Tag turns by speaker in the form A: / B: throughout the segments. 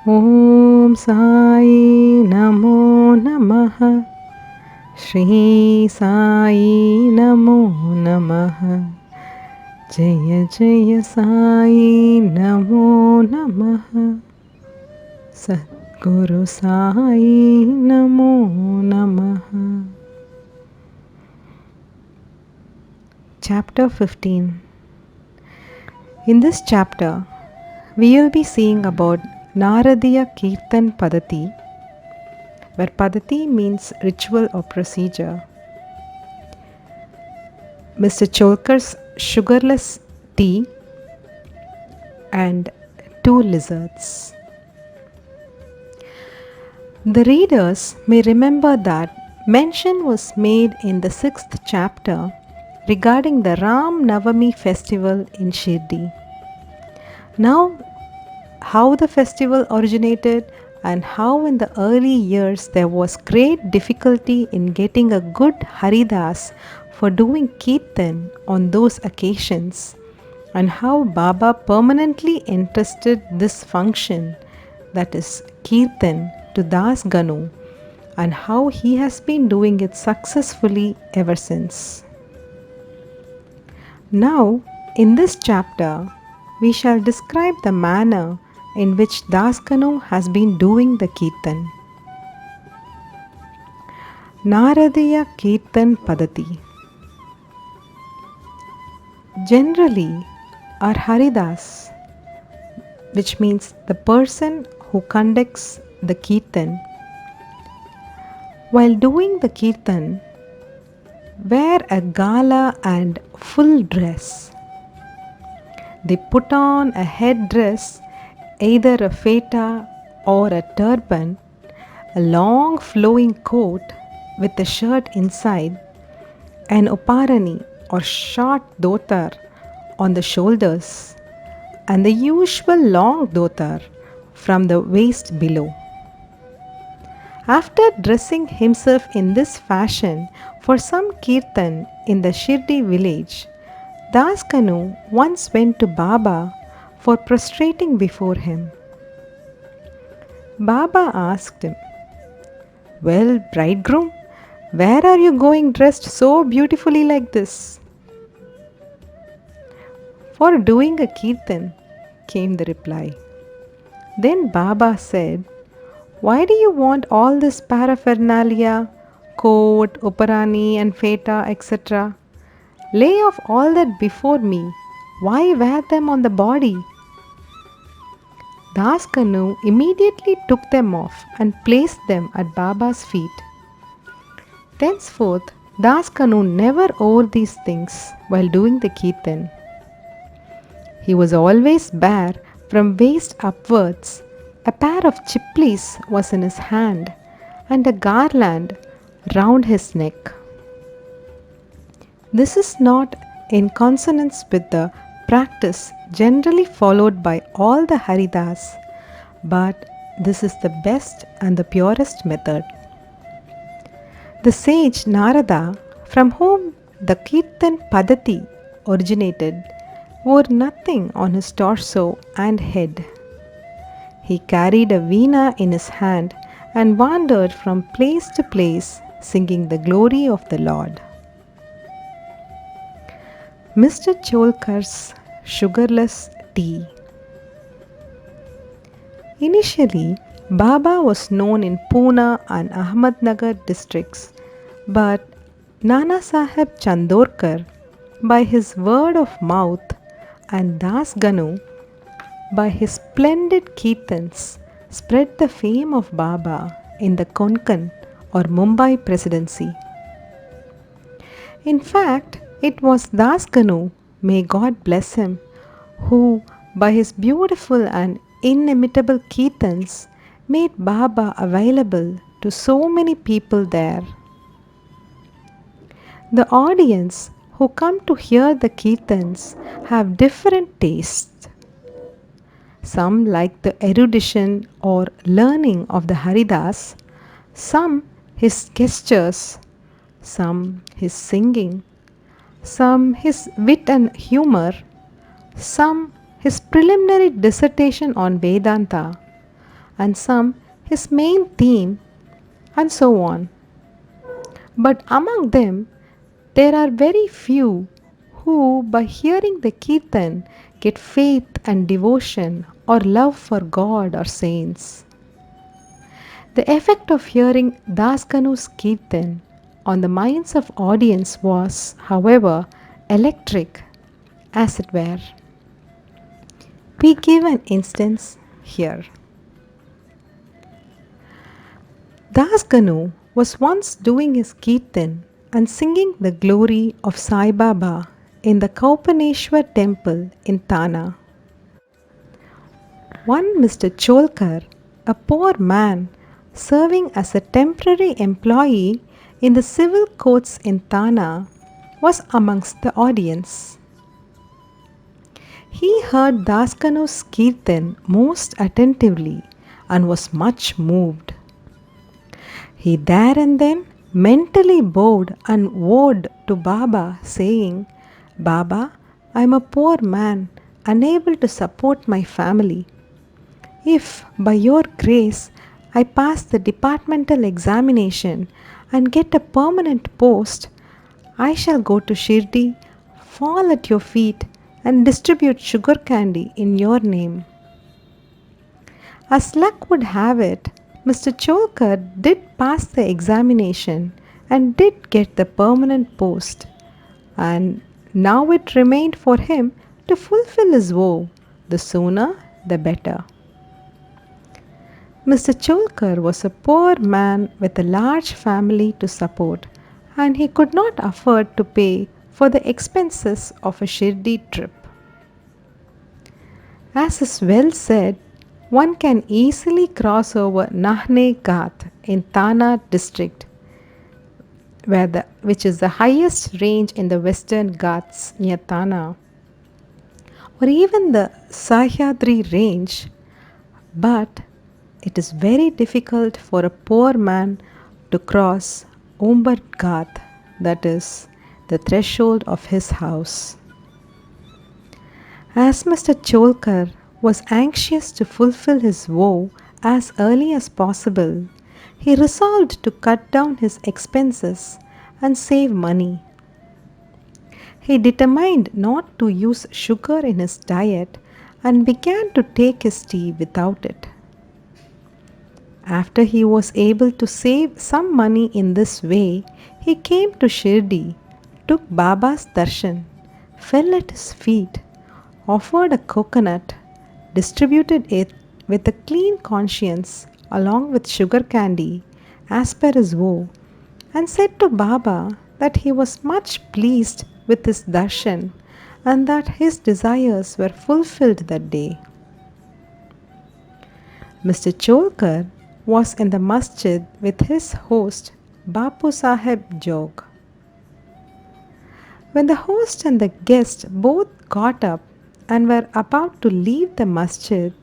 A: Om Sai Namo Namaha. Shri Sai Namo Namaha. Jaya Jaya Sai Namo Namaha. Sadguru Sai Namo Namaha. Chapter 15. In this chapter, we will be seeing about Naradiya Kirtan Padati, where Padati means ritual or procedure. Mr. Cholkar's sugarless tea and 2 lizards. The readers may remember that mention was made in the 6th chapter regarding the Ram Navami festival in Shirdi. Now, how the festival originated and how in the early years there was great difficulty in getting a good Haridas for doing Kirtan on those occasions, and how Baba permanently entrusted this function, that is Kirtan, to Das Ganu, and how he has been doing it successfully ever since. Now, in this chapter, we shall describe the manner in which Das Ganu has been doing the Kirtan. Naradiya Kirtan Padati. Generally, our Haridas, which means the person who conducts the Kirtan, while doing the Kirtan, wear a gala and full dress. They put on a headdress, either a feta or a turban, a long flowing coat with a shirt inside, an uparani or short dhotar on the shoulders, and the usual long dhotar from the waist below. After dressing himself in this fashion for some kirtan in the Shirdi village, Das Ganu once went to Baba for prostrating before him. Baba asked him, "Well, bridegroom, where are you going dressed so beautifully like this?" "For doing a kirtan," came the reply. Then Baba said, "Why do you want all this paraphernalia, coat, uparani and feta, etc.? Lay off all that before me. Why wear them on the body?" Das Ganu immediately took them off and placed them at Baba's feet. Thenceforth, Das Ganu never wore these things while doing the Kirtan. He was always bare from waist upwards. A pair of chiplis was in his hand and a garland round his neck. This is not in consonance with the practice generally followed by all the Haridas, but this is the best and the purest method. The sage Narada, from whom the Kirtan Padati originated, wore nothing on his torso and head. He carried a veena in his hand and wandered from place to place singing the glory of the Lord. Mr. Cholkar's sugarless tea. Initially, Baba was known in Pune and Ahmednagar districts, but Nana Sahib Chandorkar, by his word of mouth, and Das Ganu, by his splendid kirtans, spread the fame of Baba in the Konkan or Mumbai presidency. In fact, it was Das Ganu, may God bless him, who, by his beautiful and inimitable kirtans, made Baba available to so many people there. The audience who come to hear the kirtans have different tastes. Some like the erudition or learning of the Haridas, some his gestures, some his singing, some his wit and humor, some his preliminary dissertation on Vedanta, and some his main theme, and so on. But among them, there are very few who, by hearing the Kirtan, get faith and devotion or love for God or saints. The effect of hearing Das Ganu's Kirtan on the minds of audience was, however, electric, as it were. We give an instance here. Das Ganu was once doing his Kirtan and singing the glory of Sai Baba in the Kaupaneshwar temple in Thana. One Mr. Cholkar, a poor man serving as a temporary employee in the civil courts in Thana, was amongst the audience. He heard Das Ganu's Kirtan most attentively and was much moved. He there and then mentally bowed and vowed to Baba, saying, Baba, I am a poor man, unable to support my family. If, by your grace, I pass the departmental examination and get a permanent post, I shall go to Shirdi, fall at your feet, and distribute sugar candy in your name. As luck would have it, Mr. Cholkar did pass the examination and did get the permanent post, and now it remained for him to fulfill his vow, the sooner the better. Mr. Cholkar was a poor man with a large family to support, and he could not afford to pay for the expenses of a Shirdi trip. As is well said, one can easily cross over Nahne Ghat in Thana district, which is the highest range in the western Ghats near Thana, or even the Sahyadri range, but it is very difficult for a poor man to cross Umbar Ghat, that is, the threshold of his house. As Mr. Cholkar was anxious to fulfill his vow as early as possible, he resolved to cut down his expenses and save money. He determined not to use sugar in his diet and began to take his tea without it. After he was able to save some money in this way, he came to Shirdi, took Baba's darshan, fell at his feet, offered a coconut, distributed it with a clean conscience along with sugar candy as per his vow, and said to Baba that he was much pleased with his darshan and that his desires were fulfilled that day. Mr. Cholkar was in the masjid with his host Bapu Sahib Jog. When the host and the guest both got up and were about to leave the masjid,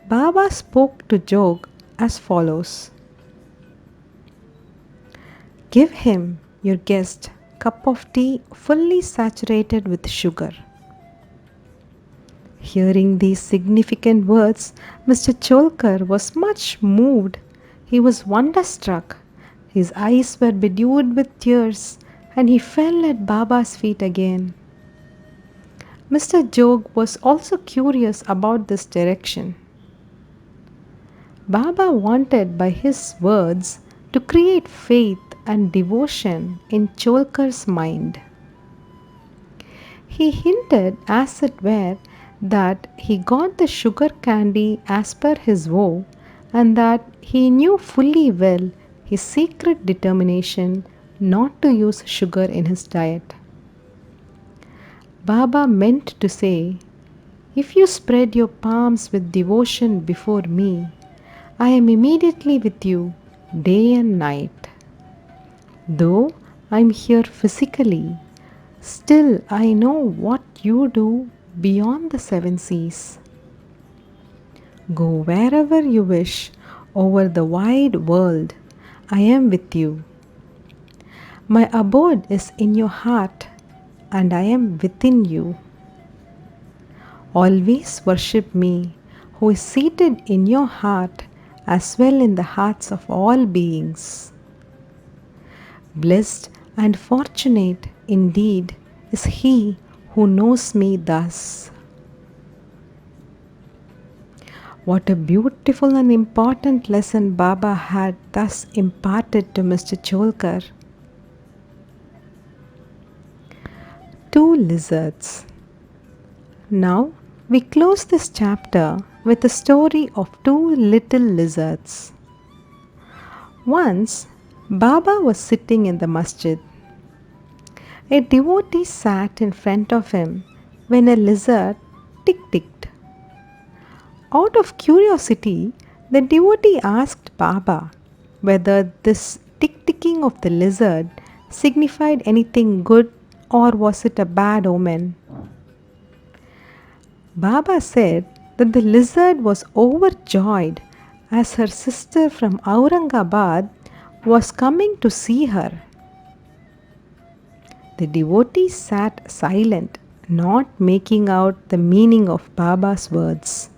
A: Baba spoke to Jog as follows. Give him, your guest, cup of tea fully saturated with sugar. Hearing these significant words, Mr. Cholkar was much moved. He was wonderstruck. His eyes were bedewed with tears, and he fell at Baba's feet again. Mr. Jog was also curious about this direction. Baba wanted by his words to create faith and devotion in Cholkar's mind. He hinted, as it were, that he got the sugar candy as per his vow, and that he knew fully well his secret determination not to use sugar in his diet. Baba meant to say, if you spread your palms with devotion before me, I am immediately with you day and night. Though I am here physically, still I know what you do beyond the 7 seas. Go wherever you wish over the wide world, I am with you. My abode is in your heart, and I am within you. Always worship me, who is seated in your heart as well in the hearts of all beings. Blessed and fortunate indeed is he who knows me thus. What a beautiful and important lesson Baba had thus imparted to Mr. Cholkar. Two lizards. Now we close this chapter with the story of two little lizards. Once, Baba was sitting in the masjid. A devotee sat in front of him when a lizard tick-ticked. Out of curiosity, the devotee asked Baba whether this tick-ticking of the lizard signified anything good or was it a bad omen. Baba said that the lizard was overjoyed as her sister from Aurangabad was coming to see her. The devotee sat silent, not making out the meaning of Baba's words.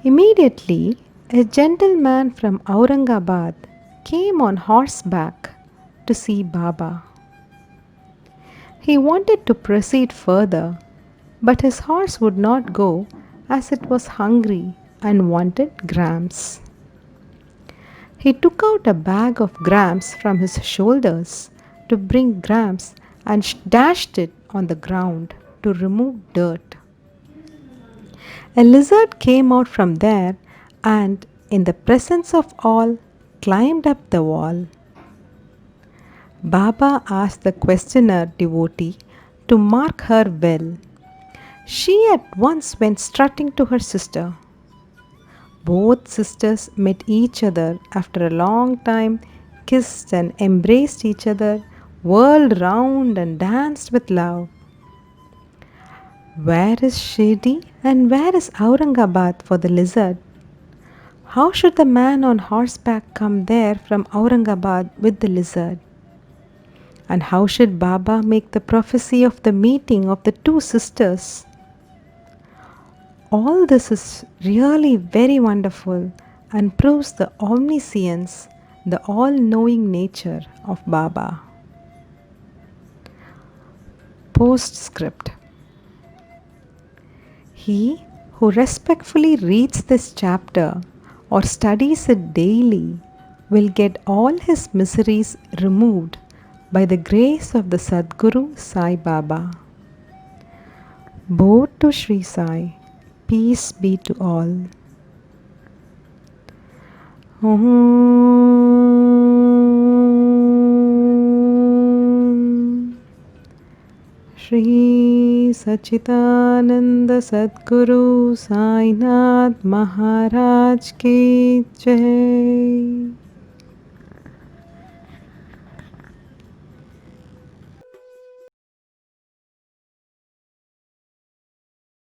A: Immediately, a gentleman from Aurangabad came on horseback to see Baba. He wanted to proceed further, but his horse would not go as it was hungry and wanted grams. He took out a bag of grams from his shoulders to bring grams and dashed it on the ground to remove dirt. A lizard came out from there and, in the presence of all, climbed up the wall. Baba asked the questioner devotee to mark her well. She at once went strutting to her sister. Both sisters met each other after a long time, kissed and embraced each other, whirled round and danced with love. Where is Shirdi and where is Aurangabad for the lizard? How should the man on horseback come there from Aurangabad with the lizard? And how should Baba make the prophecy of the meeting of the two sisters? All this is really very wonderful and proves the omniscience, the all-knowing nature of Baba. Postscript. He who respectfully reads this chapter or studies it daily will get all his miseries removed by the grace of the Sadguru Sai Baba. Bow to Shri Sai. Peace be to all. Om Shri Sachidananda Sadguru Sai Nath Maharaj Ki Jai.